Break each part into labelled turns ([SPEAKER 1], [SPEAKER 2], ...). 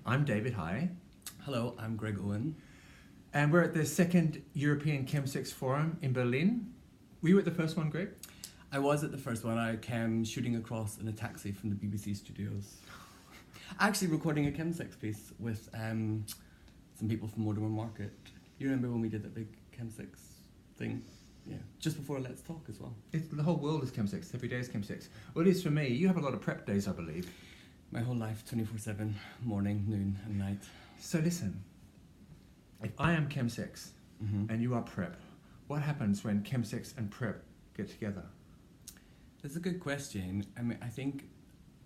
[SPEAKER 1] I'm David, hi.
[SPEAKER 2] Hello, I'm Greg Owen.
[SPEAKER 1] And we're at the second European Chemsex Forum in Berlin. Were you at the first one, Greg?
[SPEAKER 2] I was at the first one. I came shooting across in a taxi from the BBC studios. Actually recording a Chemsex piece with some people from Mortimer Market. You remember when we did that big Chemsex thing? Yeah, just before Let's Talk as well.
[SPEAKER 1] The whole world is Chemsex, every day is Chemsex. Well, it is for me. You have a lot of prep days, I believe.
[SPEAKER 2] My whole life, 24/7, morning, noon and night.
[SPEAKER 1] So listen, if I am Chemsex and you are prep, what happens when Chemsex and prep get together?
[SPEAKER 2] That's a good question. I think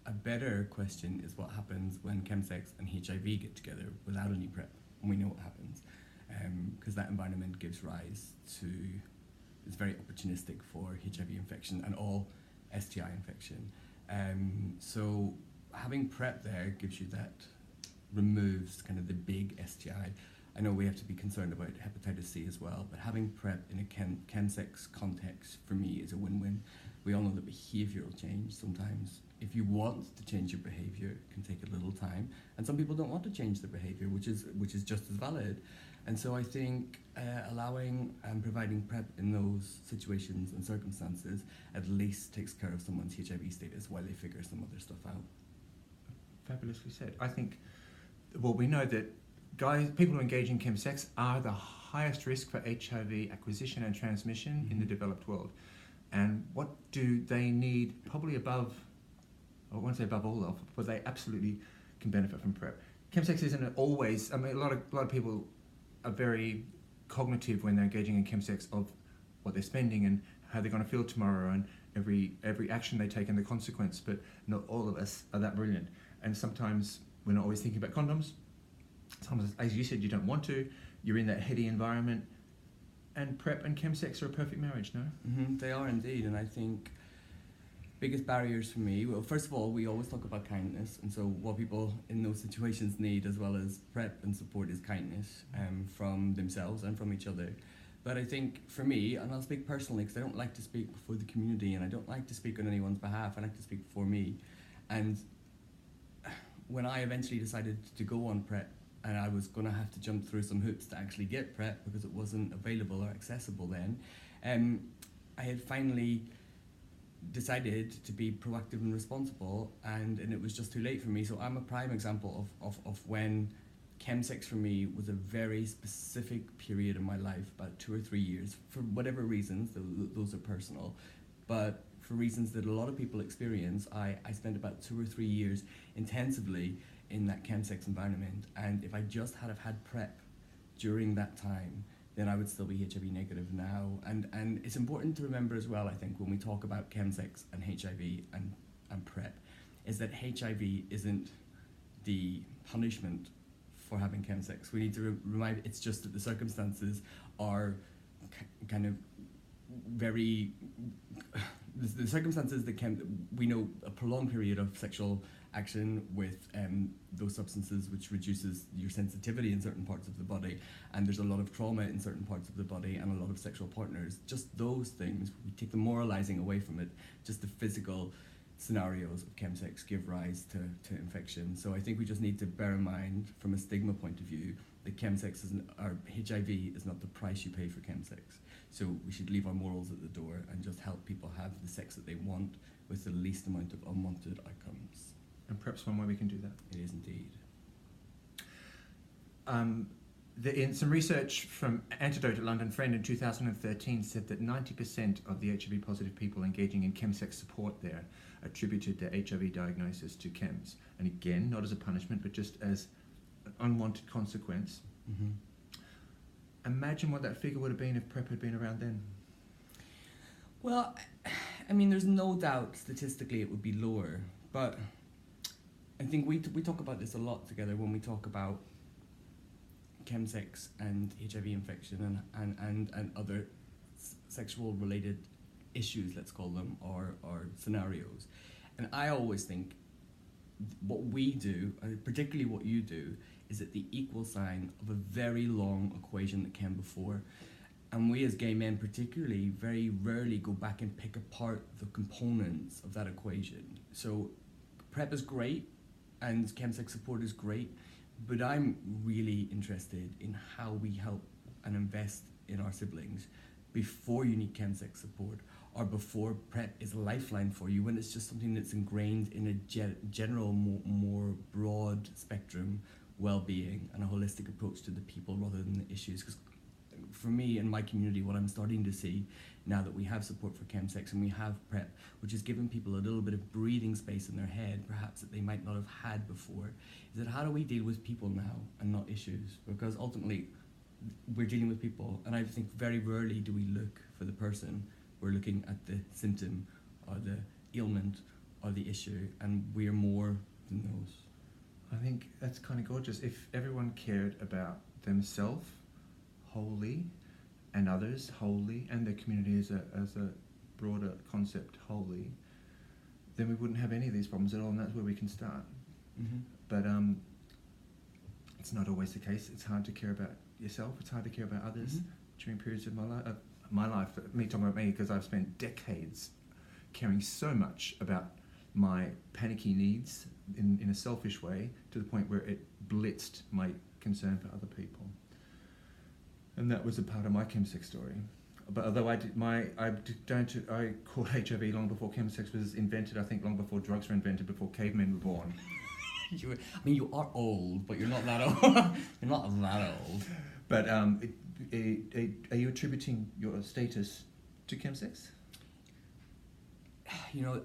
[SPEAKER 2] a better question is what happens when Chemsex and HIV get together without any prep. And we know what happens. Because that environment gives rise to, it's very opportunistic for HIV infection and all STI infection. So having PrEP there gives you that, removes kind of the big STI. I know we have to be concerned about hepatitis C as well, but having PrEP in a chemsex context for me is a win-win. We all know that behavioural change sometimes, if you want to change your behaviour, it can take a little time, and some people don't want to change their behaviour, which is just as valid. And so I think allowing and providing PrEP in those situations and circumstances at least takes care of someone's HIV status while they figure some other stuff out.
[SPEAKER 1] Fabulously said. I think, well, we know that people who engage in chemsex are the highest risk for HIV acquisition and transmission in the developed world. And what do they need, probably above, I won't say above all of, but they absolutely can benefit from PrEP. Chemsex isn't always, a lot of people are very cognitive when they're engaging in chemsex of what they're spending and how they're going to feel tomorrow and every action they take and the consequence, but not all of us are that brilliant. And sometimes we're not always thinking about condoms. Sometimes, as you said, you don't want to. You're in that heady environment. And PrEP and chemsex are a perfect marriage, no?
[SPEAKER 2] They are indeed, and I think biggest barriers for me, well, first of all, we always talk about kindness, and so what people in those situations need, as well as PrEP and support, is kindness from themselves and from each other. But I think for me, and I'll speak personally because I don't like to speak for the community and I don't like to speak on anyone's behalf, I like to speak for me. And when I eventually decided to go on PrEP, and I was going to have to jump through some hoops to actually get PrEP because it wasn't available or accessible then, I had finally decided to be proactive and responsible, and it was just too late for me. So I'm a prime example of when chemsex for me was a very specific period in my life, about 2 or 3 years, for whatever reasons, those are personal, but for reasons that a lot of people experience, I spent about 2 or 3 years intensively in that chemsex environment, and if I just had had PrEP during that time, then I would still be HIV negative now. And it's important to remember as well, I think, when we talk about chemsex and HIV and PrEP, is that HIV isn't the punishment for having chemsex. We need to remind, it's just that the circumstances are kind of very, the circumstances that we know a prolonged period of sexual action with those substances, which reduces your sensitivity in certain parts of the body, and there's a lot of trauma in certain parts of the body and a lot of sexual partners. Just those things, we take the moralizing away from it, just the physical scenarios of chemsex give rise to infection. So I think we just need to bear in mind, from a stigma point of view, that chemsex or HIV is not the price you pay for chemsex. So we should leave our morals at the door and just help people have the sex that they want with the least amount of unwanted outcomes.
[SPEAKER 1] And PrEP's one way we can do that.
[SPEAKER 2] It is indeed.
[SPEAKER 1] In some research from Antidote at London Friend in 2013 said that 90% of the HIV positive people engaging in chemsex support there attributed their HIV diagnosis to chems. And again, not as a punishment, but just as an unwanted consequence. Imagine what that figure would have been if PrEP had been around then.
[SPEAKER 2] Well, I mean, there's no doubt statistically it would be lower, but I think we talk about this a lot together when we talk about chemsex and HIV infection and other sexual related issues, let's call them, or scenarios. And I always think what we do, and particularly what you do, is at the equal sign of a very long equation that came before. And we as gay men particularly very rarely go back and pick apart the components of that equation. So PrEP is great and chemsex support is great, But I'm really interested in how we help and invest in our siblings before you need chemsex support, or before PrEP is a lifeline for you, when it's just something that's ingrained in a general, more broad spectrum well-being and a holistic approach to the people rather than the issues. Because for me and my community, what I'm starting to see now that we have support for chemsex and we have PrEP, which is giving people a little bit of breathing space in their head, perhaps that they might not have had before, is that how do we deal with people now and not issues? Because ultimately, we're dealing with people, and I think very rarely do we look for the person. We're looking at the symptom or the ailment or the issue, and we're more than those.
[SPEAKER 1] I think that's kind of gorgeous. If everyone cared about themselves wholly, and others wholly, and their community as a broader concept wholly, then we wouldn't have any of these problems at all, and that's where we can start.
[SPEAKER 2] Mm-hmm.
[SPEAKER 1] But it's not always the case. It's hard to care about yourself. It's hard to care about others during periods of my life. Me talking about me, because I've spent decades caring so much about my panicky needs in a selfish way, to the point where it blitzed my concern for other people. And that was a part of my chemsex story. But although I caught HIV long before chemsex was invented. I think long before drugs were invented, before cavemen were born.
[SPEAKER 2] You are old, but you're not that old. You're not that old.
[SPEAKER 1] But are you attributing your status to chemsex?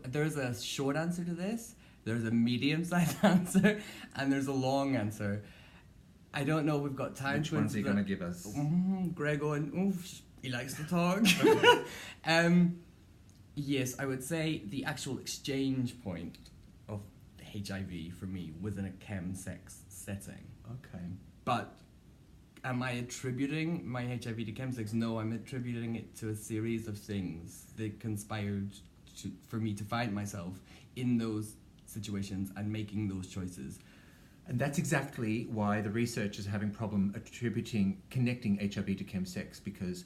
[SPEAKER 2] There's a short answer to this, there's a medium-sized answer, and there's a long answer. I don't know, we've got time.
[SPEAKER 1] Which one's he going to give us?
[SPEAKER 2] Greg going, he likes to talk. Yes, I would say the actual exchange point of HIV for me was in a chemsex setting.
[SPEAKER 1] Okay.
[SPEAKER 2] But am I attributing my HIV to chemsex? No, I'm attributing it to a series of things that conspired for me to find myself in those situations and making those choices.
[SPEAKER 1] And that's exactly why the researchers are having problem connecting HIV to chemsex, because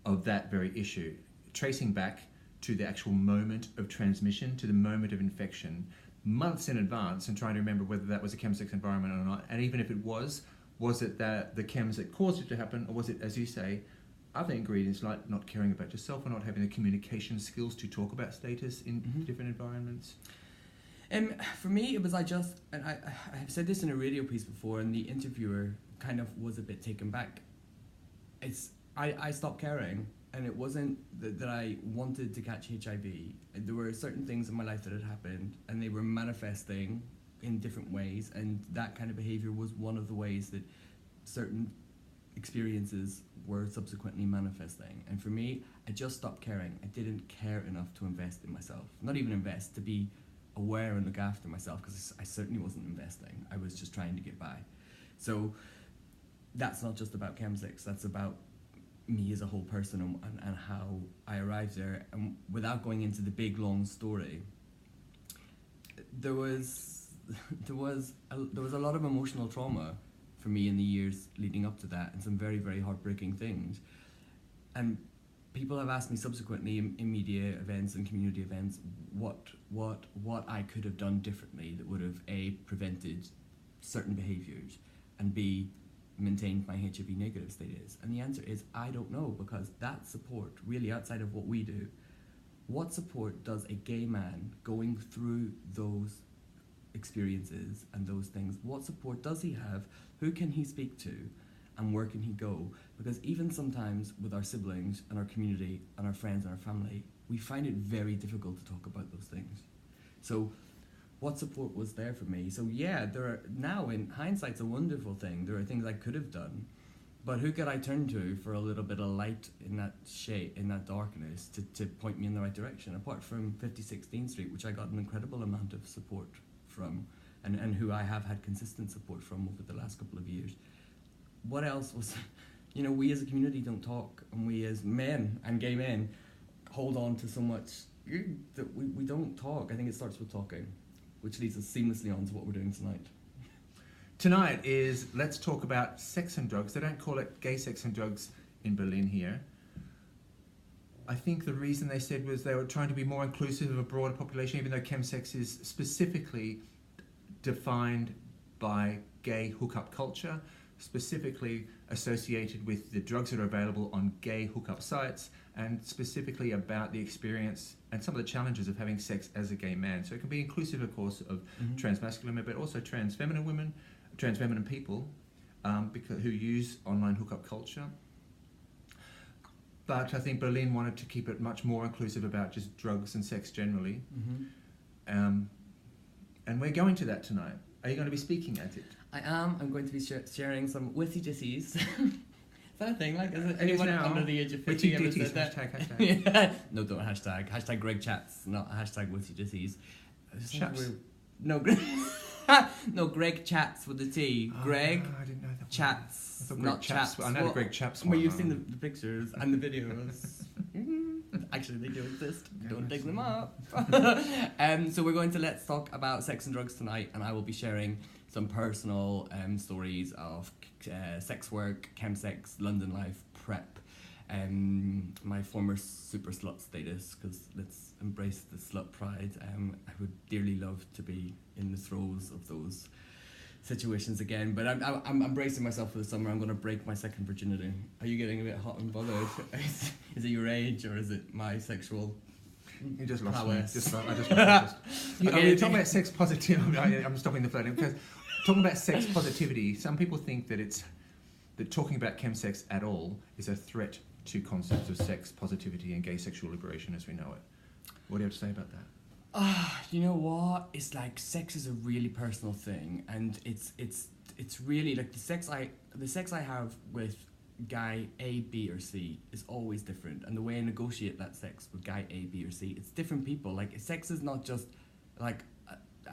[SPEAKER 1] of that very issue. Tracing back to the actual moment of transmission, to the moment of infection, months in advance, and trying to remember whether that was a chemsex environment or not. And even if it was it that the chems that caused it to happen, or was it, as you say, other ingredients like not caring about yourself or not having the communication skills to talk about status in different environments?
[SPEAKER 2] For me, it was I have said this in a radio piece before, and the interviewer kind of was a bit taken back. I stopped caring, and it wasn't that I wanted to catch HIV. There were certain things in my life that had happened, and they were manifesting in different ways, and that kind of behaviour was one of the ways that certain experiences were subsequently manifesting. And for me, I just stopped caring. I didn't care enough to invest in myself. Not even invest, to be aware and look after myself, because I certainly wasn't investing. I was just trying to get by. So that's not just about chemsex, that's about me as a whole person and how I arrived there. And without going into the big long story, there was a lot of emotional trauma for me in the years leading up to that, and some very, very heartbreaking things. And people have asked me subsequently in media events and community events what I could have done differently that would have A, prevented certain behaviours, and B, maintained my HIV negative status. And the answer is I don't know, because that support, really outside of what we do, what support does a gay man going through those experiences and those things, what support does he have? Who can he speak to? And where can he go? Because even sometimes with our siblings and our community and our friends and our family, we find it very difficult to talk about those things. So what support was there for me? So yeah, there are, now in hindsight, it's a wonderful thing. There are things I could have done, but who could I turn to for a little bit of light in that shade, in that darkness, to point me in the right direction? Apart from 5016th Street, which I got an incredible amount of support from, and who I have had consistent support from over the last couple of years. What else was, we as a community don't talk, and we as men and gay men hold on to so much that we don't talk. I think it starts with talking, which leads us seamlessly on to what we're doing tonight.
[SPEAKER 1] Tonight is Let's Talk About Sex and Drugs. They don't call it gay sex and drugs in Berlin here. I think the reason they said was they were trying to be more inclusive of a broader population, even though chemsex is specifically defined by gay hookup culture, specifically associated with the drugs that are available on gay hookup sites, and specifically about the experience and some of the challenges of having sex as a gay man. So it can be inclusive, of course, of transmasculine women, but also trans feminine women, trans feminine people, who use online hookup culture. But I think Berlin wanted to keep it much more inclusive about just drugs and sex generally. And we're going to that tonight. Are you going to be speaking at it?
[SPEAKER 2] I am. I'm going to be sharing some witty ditties. Is that a thing? Like, is anyone under the age of 50 ever said that?
[SPEAKER 1] Hashtag.
[SPEAKER 2] Yeah. No, don't hashtag. Hashtag Greg Chats, not hashtag witty ditties.
[SPEAKER 1] Chaps.
[SPEAKER 2] No, no, Greg Chats with the T. Greg
[SPEAKER 1] I didn't know that.
[SPEAKER 2] Chats,
[SPEAKER 1] not
[SPEAKER 2] Chaps.
[SPEAKER 1] I know the Greg Chaps one.
[SPEAKER 2] Well, you've seen the pictures and the videos. Actually, they do exist. Don't dig them up. So we're going to Let's Talk About Sex and Drugs tonight, and I will be sharing some personal stories of sex work, chemsex, London life, PrEP, my former super slut status, because let's embrace the slut pride. I would dearly love to be in the throes of those situations again, but I'm bracing myself for the summer. I'm going to break my second virginity. Are you getting a bit hot and bothered? Is it your age, or is it my sexual
[SPEAKER 1] You just lost me.
[SPEAKER 2] Okay,
[SPEAKER 1] You're talking about sex positivity. I'm stopping the flirting because talking about sex positivity, some people think that talking about chemsex at all is a threat to concepts of sex positivity and gay sexual liberation as we know it. What do you have to say about that?
[SPEAKER 2] You know what? It's like sex is a really personal thing, and it's really like the sex I have with guy A, B, or C is always different, and the way I negotiate that sex with guy A, B, or C, it's different people. Like, sex is not just like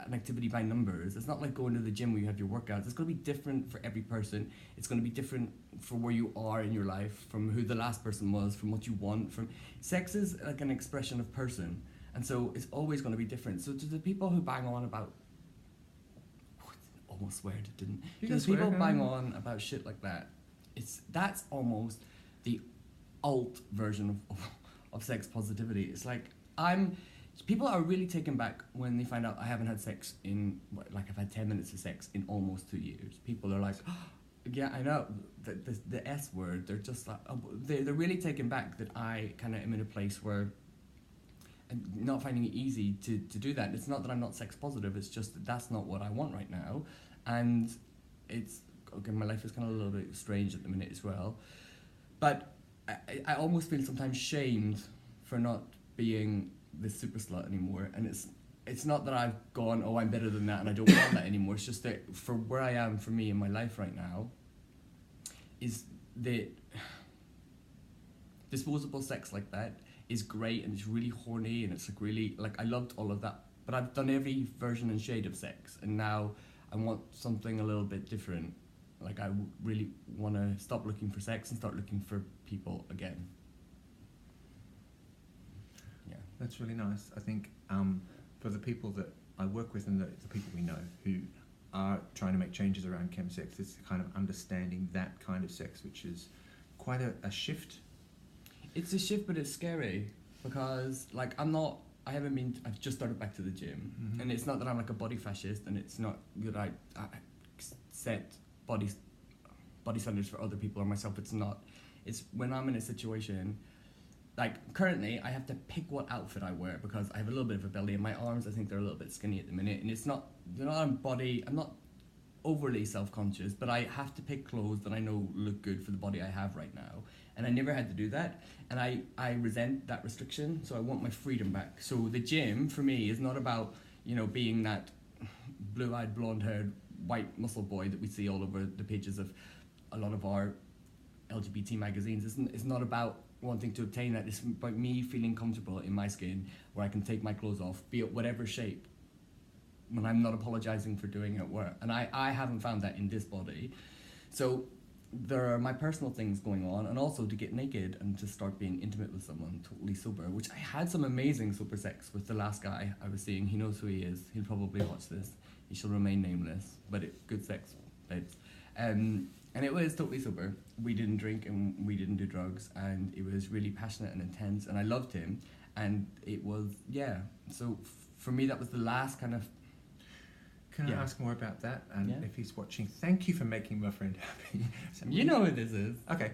[SPEAKER 2] an activity by numbers. It's not like going to the gym where you have your workouts. It's going to be different for every person. It's going to be different for where you are in your life, from who the last person was, from what you want. From sex is like an expression of person. And so it's always going to be different. So to the people who bang on about, almost swear it didn't. To the people bang on about shit like that, that's almost the alt version of sex positivity. It's like people are really taken back when they find out I haven't had sex in, like, I've had 10 minutes of sex in almost 2 years. People are like, oh, yeah, I know, the S word. They're just like, they're really taken back that I kind of am in a place where I'm not finding it easy to do that. It's not that I'm not sex positive, it's just that that's not what I want right now. And it's, okay, my life is kind of a little bit strange at the minute as well. But I almost feel sometimes shamed for not being this super slut anymore. And it's not that I've gone, oh, I'm better than that and I don't want that anymore. It's just that for where I am, for me in my life right now, is that disposable sex like that is great, and it's really horny, and it's like really, like, I loved all of that, but I've done every version and shade of sex, and now I want something a little bit different. Like, I really want to stop looking for sex and start looking for people again. Yeah,
[SPEAKER 1] that's really nice. I think for the people that I work with and the people we know who are trying to make changes around chemsex, it's kind of understanding that kind of sex, which is quite a shift.
[SPEAKER 2] It's a shift, but it's scary because, like, I've just started back to the gym, and it's not that I'm like a body fascist, and it's not that I set body standards for other people or myself. It's not. It's when I'm in a situation, like currently, I have to pick what outfit I wear because I have a little bit of a belly, and my arms, I think they're a little bit skinny at the minute, and I'm not overly self-conscious, but I have to pick clothes that I know look good for the body I have right now. And I never had to do that, and I resent that restriction, so I want my freedom back. So the gym, for me, is not about, being that blue-eyed, blonde-haired, white muscle boy that we see all over the pages of a lot of our LGBT magazines. It's not about wanting to obtain that. It's about me feeling comfortable in my skin, where I can take my clothes off, be it whatever shape, when I'm not apologizing for doing it at work. And I haven't found that in this body. So there are my personal things going on, and also to get naked and to start being intimate with someone totally sober, which I had some amazing sober sex with the last guy I was seeing. He knows who he is. He'll probably watch this. He shall remain nameless, but good sex, babes. And it was totally sober. We didn't drink and we didn't do drugs, and it was really passionate and intense, and I loved him. And it was, yeah. So for me, that was the last kind of
[SPEAKER 1] Can I
[SPEAKER 2] Yeah.
[SPEAKER 1] ask more about that? And
[SPEAKER 2] Yeah.
[SPEAKER 1] if he's watching, thank you for making my friend happy.
[SPEAKER 2] You know who this is.
[SPEAKER 1] Okay,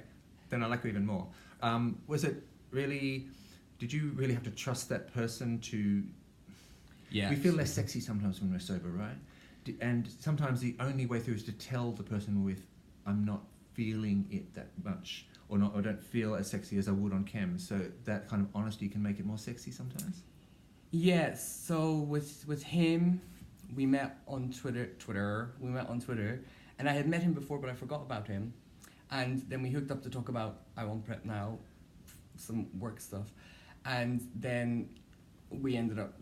[SPEAKER 1] then I like you even more. Was it really? Did you really have to trust that person to?
[SPEAKER 2] Yeah.
[SPEAKER 1] We feel less sexy sometimes when we're sober, right? And sometimes the only way through is to tell the person with, I'm not feeling it that much, or not, or don't feel as sexy as I would on chem. So that kind of honesty can make it more sexy sometimes.
[SPEAKER 2] Yes. So with him, we met on Twitter. We met on Twitter, and I had met him before, but I forgot about him. And then we hooked up to talk about I Want PrEP Now, some work stuff, and then we ended up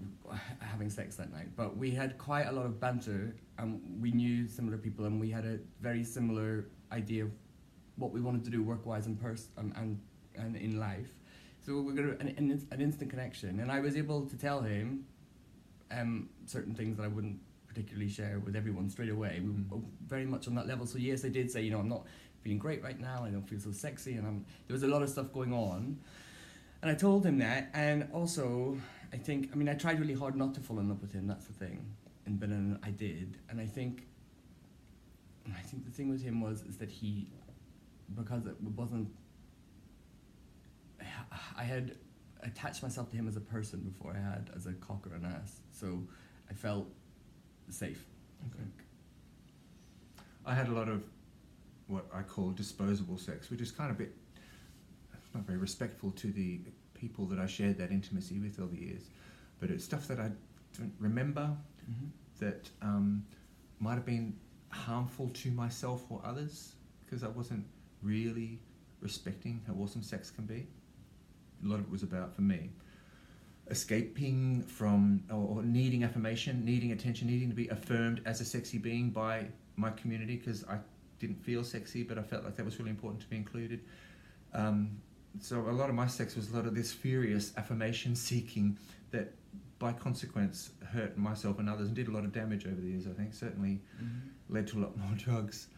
[SPEAKER 2] having sex that night. But we had quite a lot of banter, and we knew similar people, and we had a very similar idea of what we wanted to do work-wise and and in life. So we got an instant connection, and I was able to tell him certain things that I wouldn't particularly share with everyone straight away. We were very much on that level. So yes, I did say, I'm not feeling great right now. I don't feel so sexy, and there was a lot of stuff going on. And I told him that, and also I tried really hard not to fall in love with him. That's the thing, but I did, and I think the thing with him is that he, because it wasn't. I had attached myself to him as a person before I had as a cock or an ass, so I felt safe.
[SPEAKER 1] Okay. I had a lot of what I call disposable sex, which is kind of not very respectful to the people that I shared that intimacy with over the years, but it's stuff that I don't remember, that might have been harmful to myself or others, because I wasn't really respecting how awesome sex can be. A lot of it was about, for me, escaping from or needing affirmation, needing attention, needing to be affirmed as a sexy being by my community, because I didn't feel sexy, but I felt like that was really important to be included. So a lot of my sex was a lot of this furious affirmation seeking that by consequence hurt myself and others and did a lot of damage over the years, I think. Certainly led to a lot more drugs.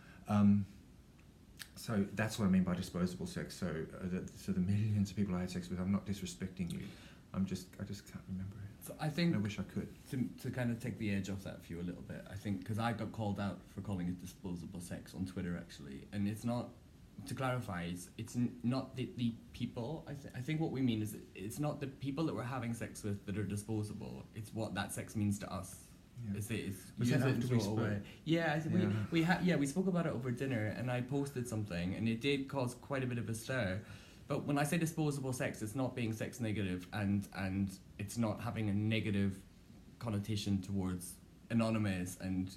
[SPEAKER 1] So that's what I mean by disposable sex. So the millions of people I had sex with, I'm not disrespecting you. I just can't remember it.
[SPEAKER 2] So I think
[SPEAKER 1] I wish I could.
[SPEAKER 2] To kind of take the edge off that for you a little bit, I think, because I got called out for calling it disposable sex on Twitter actually, and it's not. To clarify, it's not the people. I think what we mean is it's not the people that we're having sex with that are disposable. It's what that sex means to us.
[SPEAKER 1] Yeah.
[SPEAKER 2] It's
[SPEAKER 1] Was
[SPEAKER 2] use
[SPEAKER 1] that
[SPEAKER 2] it
[SPEAKER 1] after
[SPEAKER 2] and
[SPEAKER 1] we
[SPEAKER 2] throw it
[SPEAKER 1] spoke?
[SPEAKER 2] away. Yeah, I think we spoke about it over dinner, and I posted something, and it did cause quite a bit of a stir. But when I say disposable sex, it's not being sex negative, and it's not having a negative connotation towards anonymous, and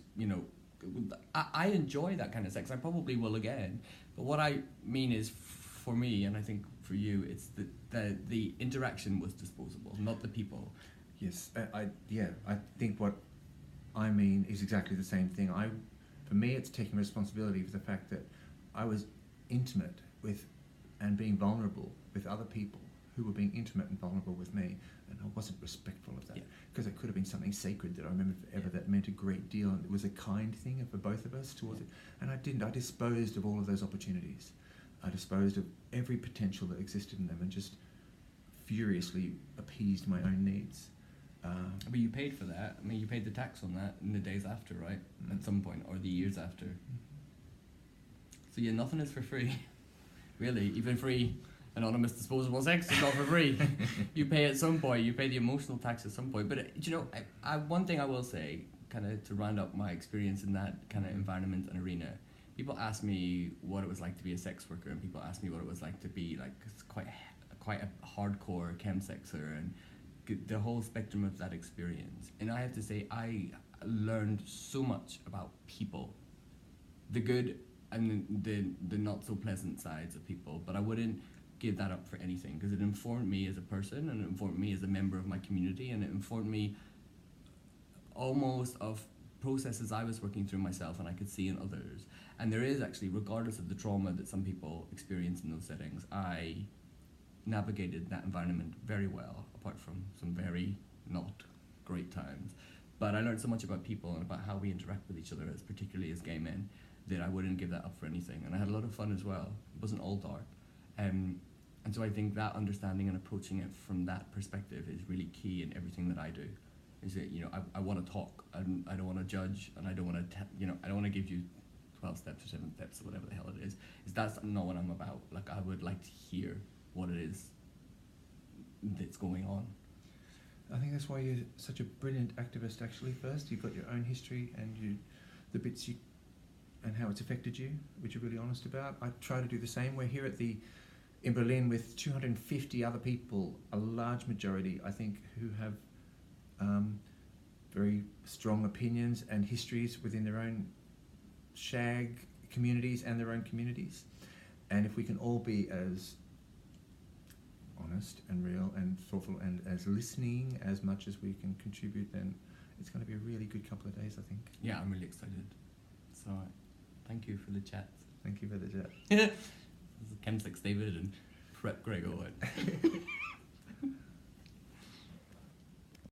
[SPEAKER 2] I enjoy that kind of sex. I probably will again. But what I mean is, for me, and I think for you, it's the interaction was disposable, not the people.
[SPEAKER 1] Yes, I think what I mean is exactly the same thing. For me, it's taking responsibility for the fact that I was intimate with and being vulnerable with other people who were being intimate and vulnerable with me, and I wasn't respectful of that, because it could have been something sacred that I remembered forever that meant a great deal, and it was a kind thing for both of us towards it, and I didn't. I disposed of all of those opportunities. I disposed of every potential that existed in them and just furiously appeased my own needs.
[SPEAKER 2] But you paid for that. I mean, you paid the tax on that in the days after, right? At some point, or the years after. So yeah, nothing is for free. Really, even free anonymous disposable sex is not for free. You pay at some point. You pay the emotional tax at some point. But I one thing I will say, kind of to round up my experience in that kind of environment and arena, people ask me what it was like to be a sex worker, and people ask me what it was like to be like quite a hardcore chemsexer, and the whole spectrum of that experience. And I have to say, I learned so much about people, the good and the not so pleasant sides of people, but I wouldn't give that up for anything, because it informed me as a person, and it informed me as a member of my community, and it informed me almost of processes I was working through myself and I could see in others. And there is actually, regardless of the trauma that some people experience in those settings, I navigated that environment very well, apart from some very not great times. But I learned so much about people and about how we interact with each other, particularly as gay men, that I wouldn't give that up for anything. And I had a lot of fun as well. It wasn't all dark. And so I think that understanding and approaching it from that perspective is really key in everything that I do. Is that, you know, I want to talk, and I don't want to judge, and I don't want to, you know, I don't want to give you 12 steps or 7 steps or whatever the hell it is. That's not what I'm about. Like, I would like to hear what it is that's going on.
[SPEAKER 1] I think that's why you're such a brilliant activist. Actually, first you've got your own history and the bits you and how it's affected you, which you're really honest about. I try to do the same. We're here in Berlin with 250 other people, a large majority, I think, who have very strong opinions and histories within their own shag communities and their own communities. And if we can all be as honest and real and thoughtful and as listening as much as we can contribute, then it's going to be a really good couple of days, I think.
[SPEAKER 2] Yeah, I'm really excited. So, thank you for the chat.
[SPEAKER 1] Thank you for the chat.
[SPEAKER 2] This is Chemsex David and PrEP Gregor.